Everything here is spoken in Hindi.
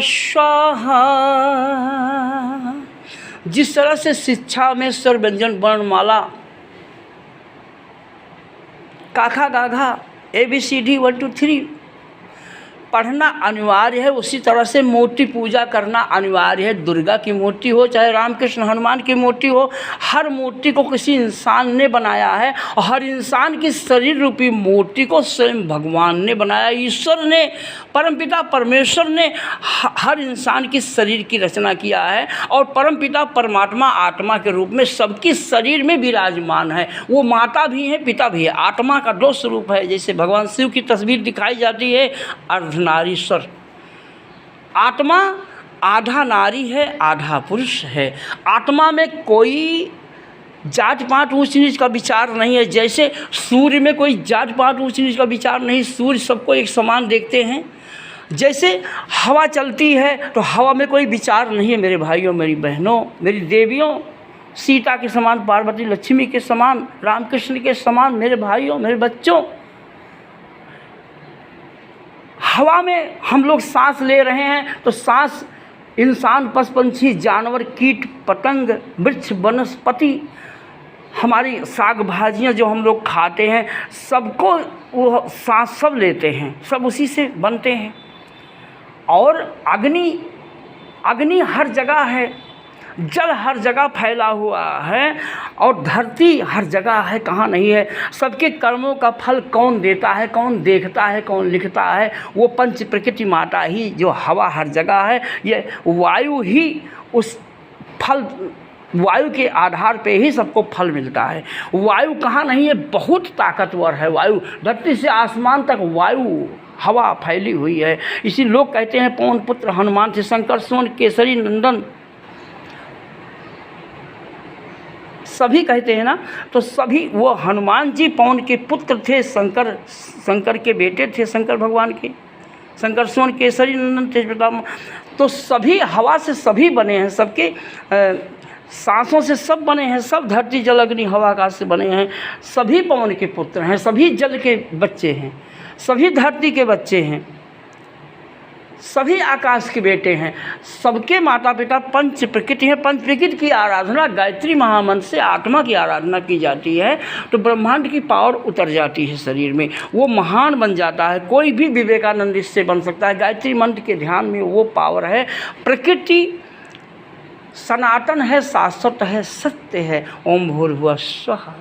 स्वाहा। जिस तरह से शिक्षा में स्वर व्यंजन वर्णमाला काखा गाघा ABCD 1 2 3 पढ़ना अनिवार्य है, उसी तरह से मूर्ति पूजा करना अनिवार्य है। दुर्गा की मूर्ति हो चाहे रामकृष्ण हनुमान की मूर्ति हो, हर मूर्ति को किसी इंसान ने बनाया है और हर इंसान की शरीर रूपी मूर्ति को स्वयं भगवान ने बनाया। ईश्वर ने, परमपिता परमेश्वर ने हर इंसान की शरीर की रचना किया है और परमपिता परमात्मा आत्मा के रूप में सबकी शरीर में विराजमान है। वो माता भी है, पिता भी है। आत्मा का 2 स्वरूप है। जैसे भगवान शिव की तस्वीर दिखाई जाती है अर्धनारीश्वर। आत्मा आधा नारी है, आधा पुरुष है। आत्मा में कोई जात पात ऊंच नीच का विचार नहीं है। जैसे सूर्य में कोई जात पात ऊंच नीच का विचार नहीं, सूर्य सबको एक समान देखते हैं। जैसे हवा चलती है तो हवा में कोई विचार नहीं है। मेरे भाइयों, मेरी बहनों, मेरी देवियों, सीता के समान, पार्वती लक्ष्मी के समान, रामकृष्ण के समान, मेरे भाइयों, मेरे बच्चों, हवा में हम लोग सांस ले रहे हैं तो सांस इंसान, पशु पंछी, जानवर, कीट पतंग, वृक्ष, वनस्पति, हमारी साग भाजियाँ जो हम लोग खाते हैं, सबको वो सांस सब लेते हैं, सब उसी से बनते हैं। और अग्नि हर जगह है, जल हर जगह फैला हुआ है और धरती हर जगह है, कहाँ नहीं है। सबके कर्मों का फल कौन देता है, कौन देखता है, कौन लिखता है? वो पंच प्रकृति माता ही, जो हवा हर जगह है। ये वायु ही उस फल, वायु के आधार पे ही सबको फल मिलता है। वायु कहाँ नहीं है, बहुत ताकतवर है वायु। धरती से आसमान तक वायु हवा फैली हुई है। इसी लोग कहते हैं पवन पुत्र हनुमान से शंकर सुवन केसरी नंदन, सभी कहते हैं ना। तो सभी वो हनुमान जी पवन के पुत्र थे, शंकर के बेटे थे, शंकर भगवान के, शंकर सुवन केसरी नंदन तेज प्रताप। तो सभी हवा से सभी बने हैं, सबके सांसों से सब बने हैं, सब धरती जल अग्नि हवा आकाश से बने हैं। सभी पवन के पुत्र हैं, सभी जल के बच्चे हैं, सभी धरती के बच्चे हैं, सभी आकाश के बेटे हैं। सबके माता पिता पंच प्रकृति हैं। पंच प्रकृति की आराधना गायत्री महामंत्र से आत्मा की आराधना की जाती है तो ब्रह्मांड की पावर उतर जाती है शरीर में, वो महान बन जाता है। कोई भी विवेकानंद इससे बन सकता है। गायत्री मंत्र के ध्यान में वो पावर है। प्रकृति सनातन है, शाश्वत है, सत्य है। ओम भूर्भुवः स्वः।